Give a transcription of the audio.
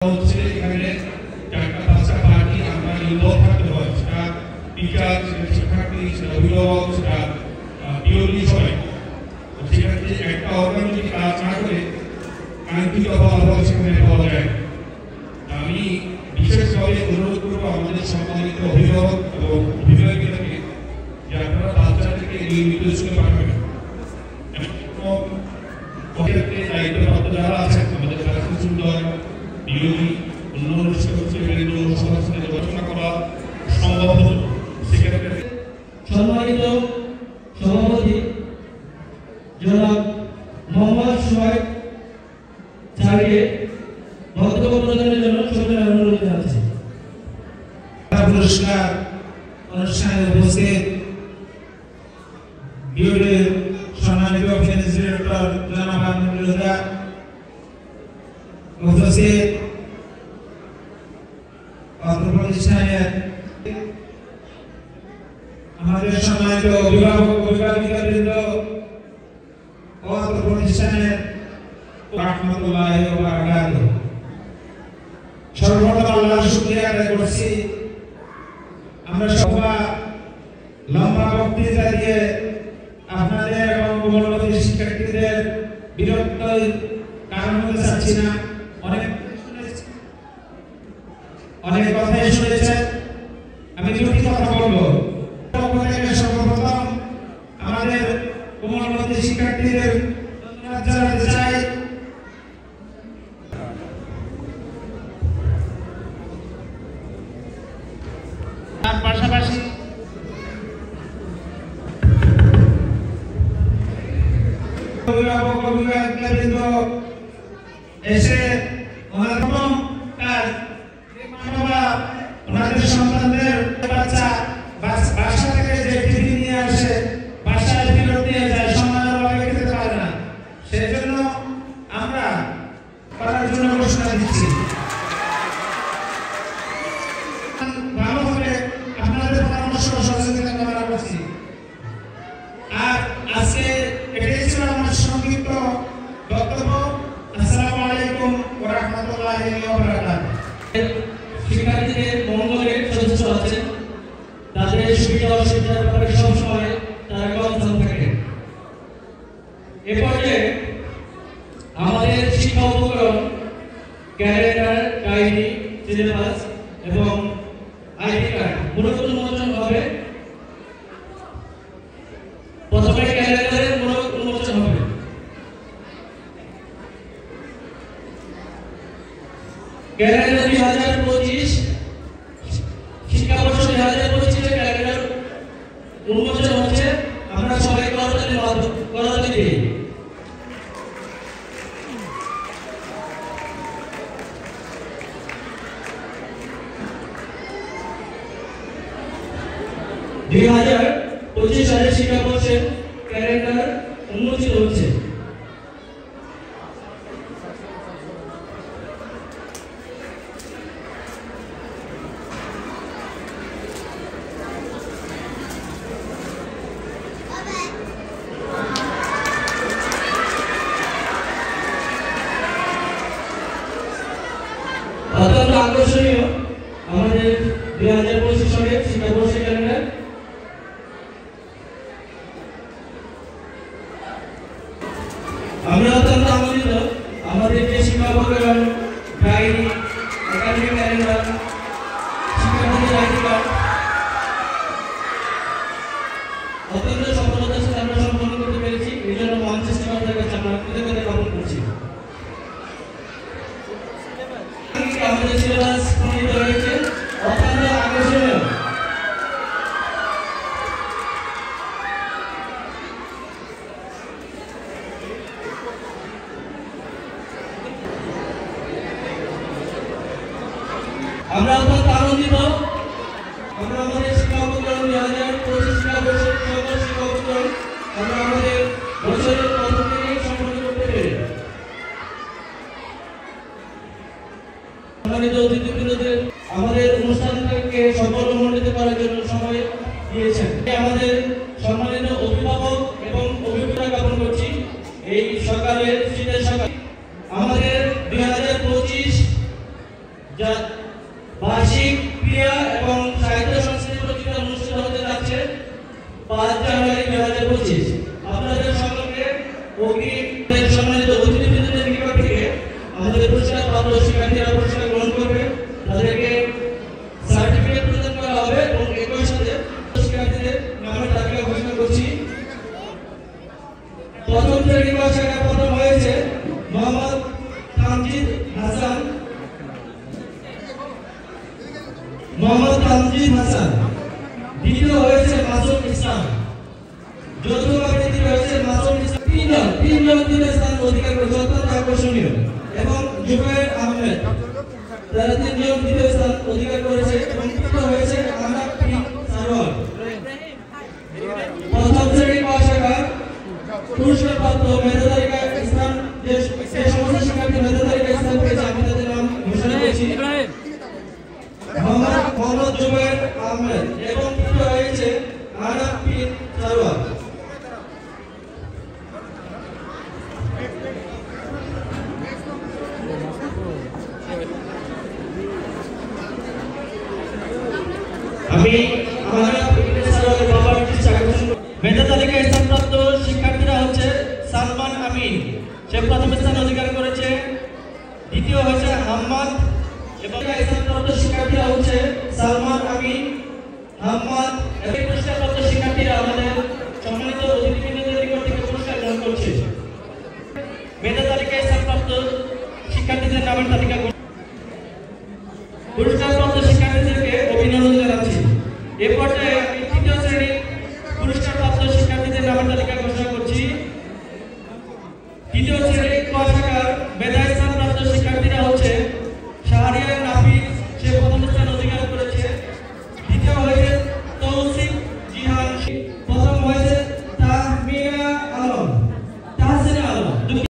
হচ্ছে এখানে চারটা পাঁচটা পার্টি আমরা ইনভলভ থাকতে হয়, সেটা টিচার, সেটা শিক্ষার্থী, সেটা অভিভাবক, সেটা পিওলি সবাই। সেক্ষেত্রে একটা অর্গান যদি কাজ না করে কাঙ্ক্ষিত ফলাফল সেখানে পাওয়া যায়। আমি বিশেষভাবে অনুরোধ করবো আমাদের সম্মানিত অভিভাবক এবং অভিভাবকদেরকে যে আপনারা বাচ্চাদেরকে নিয়মিত স্কুলে পাঠাবেন। দায়িত্বপ্রাপ্ত যারা আছেন আমাদের ক্লাসে সুন্দর বিরোধী অন্যান্য শিক্ষকবৃন্দ সবার সাথে আলোচনা করা সম্ভব হল। সেক্ষেত্রে সম্মানিত সভাপতি জনাব মোহাম্মদ সোহাগ স্যারকে বক্তব্য প্রদানের জন্য সবাই অনুরোধ জানাচ্ছি। পুরস্কার অনুষ্ঠানে উপস্থিত বিউটির সম্মানিত ফিনান্স ডিরেক্টর জনাব আমিনুল হুদা, উপস্থিত অর্থ প্রতিষ্ঠানের আমাদের সম্মানিত অভিভাবক অভিভাবিকাবৃন্দ, অর্থ প্রতিষ্ঠানের রাহমাতুল্লাহি ওয়া বারাকাতুহু। সর্বপ্রথম আল্লাহর শুকরিয়া আদায় করছি, আমরা সবাই লম্বা বক্তৃতা দিয়ে আপনাদের এবং কোমলমতি শিক্ষার্থীদের বিরক্তির কারণ হতে চাচ্ছি না। অনেক কথাই শুনেছেন, আমি দুটি কথা বলবো। সর্বপ্রথম আমাদের কোমলমতি শিক্ষার্থীদের ধন্যবাদ জানাতে চাই। তার পাশাপাশি অভিভাবক অভিভাবকবৃন্দ এসে প্রথম কাজ ওনাদের সন্তানদের বাসা থেকে যে টিফিন নিয়ে আসে বাসায় ফেরত নিয়ে যায়, সময়ের অভাবে খেতে পারে না, সেজন্য আমরা করার জন্য ঘোষণা দিচ্ছি। ভালো হবে আপনাদের পরামর্শ সহযোগিতা কামনা করছি। আর আজকে এটাই ছিল আমার সংক্ষিপ্ত বক্তব্য। আসসালামু আলাইকুম ওয়া রাহমাতুল্লাহি ওয়া বারাকাতুহু। শিক্ষার্থীদের মঙ্গলের সদস্য আছেন, তাদের সুবিধা অসুবিধার ব্যাপারে সবসময় তারা কনসার্ন থাকে। এ পর্যায়ে আমাদের শিক্ষা উপকরণ, ক্যালেন্ডার, ডায়েরি, সিলেবাস এবং আইডি কার্ড মূলত উন্মোচন হবে। প্রথমে ক্যালেন্ডারের মূলত উন্মোচন হবে। ক্যালেন্ডার 2025 শিক্ষাবর্ষ 2025 ক্যালেন্ডার উন্মোচন হচ্ছে। আমরা সবাই করতালি দিই। দুই 2025 সালের শিক্ষাবর্ষের ক্যালেন্ডার উন্মোচিত হচ্ছে। অত্যন্ত আকর্ষণীয় আমাদের 2025 সালের শিক্ষাবর্ষের ক্যালেন্ডার। আমরা অত্যন্ত আনন্দিত আমাদের যে শিক্ষা উপকরণ, ডায়েরি, একাডেমিক ক্যালেন্ডার, শিক্ষার্থীদের আইডি কার্ড অত্যন্ত সফলতার সাথে আমরা সম্পন্ন করতে পেরেছি। এই জন্য মঞ্চে শিক্ষকদের কাছে আমরা কৃতজ্ঞতা জ্ঞাপন করছি। আমাদের সিলেবাস প্রণীত হয়েছে, অত্যন্ত আকর্ষণীয়। আমরা অত্যন্ত আনন্দিত। আমরা আমাদের শিক্ষা উপকরণ 2025 শিক্ষাবর্ষের সকল শিক্ষা উপকরণ আমরা আমাদের বছরের প্রথম থেকেই সম্পন্ন করতে পেরে সম্মানিত অতিথিবৃন্দদের আমাদের অনুষ্ঠানটাকে সফলমণ্ডিত করার জন্য সময় দিয়েছেন। আমাদের সম্মানিত অভিভাবক এবং অভিভাবকরা জ্ঞাপন করছি এই সকালের শীতের সকাল আমাদের 2025 যা বার্ষিক ক্রীড়া এবং সাহিত্য সংস্কৃতি প্রতিযোগিতা অনুষ্ঠিত হতে যাচ্ছে 5 জানুয়ারি 2025। আপনাদের সকলকে সম্মানিত অতিথিবৃন্দদের নিকট থেকে আমাদের পুরস্কার প্রাপ্ত শিক্ষার্থীরা পুরস্কার গ্রহণ করবে, তাদেরকে সার্টিফিকেট প্রদান করা হবে এবং একই সাথে শিক্ষার্থীদের নামের তালিকা ঘোষণা করছি। প্রথম শ্রেণী শাখায় প্রথম হয়েছে মোহাম্মদ তামজিদ হাসান। দ্বিতীয় হয়েছে মাসুদ ইসলাম। যৌথভাবে তৃতীয় হয়েছে মাসুদ ইসলাম। তিনজন দ্বিতীয় স্থান অধিকার করেছে, অত্যন্ত আকর্ষণীয়। এবং জুবায়ের আহমেদ, তারা তিনজন দ্বিতীয় স্থান অধিকার করেছে এবং তৃতীয় হয়েছে আহনাফ বিন সারোয়ার। প্রথম শ্রেণী শাখার পুরস্কারপ্রাপ্ত মেধা তালিকায় স্থান যে সমস্ত শিক্ষার্থী মেধা তালিকায় স্থান পেয়েছে আমি তাদের নাম ঘোষণা করছি। মোহাম্মদ জুবায়ের আহমেদ এবং তৃতীয় হয়েছে আহনাফ বিন সারোয়ার। আমি আহনাফ বিন সারোয়ারের বাবার মেধা তালিকায় স্থানপ্রাপ্ত শিক্ষার্থীরা হচ্ছে সালমান আমিন, সে প্রথম স্থান অধিকার করেছে। দ্বিতীয় হয়েছে হাম্মাদ এবং স্থানপ্রাপ্ত শিক্ষার্থীরা হচ্ছে সালমান আমিন, হাম্মাদ। এই পুরস্কারপ্রাপ্ত শিক্ষার্থীরা আমাদের সম্মানিত অতিথিবৃন্দদের নিকট থেকে পুরস্কার গ্রহণ করছে। মেধা তালিকায় স্থানপ্রাপ্ত শিক্ষার্থীদের নামের তালিকা পুরস্কারপ্রাপ্ত শিক্ষার্থীদেরকে অভিনন্দন জানাচ্ছি। এ পর্যায়ে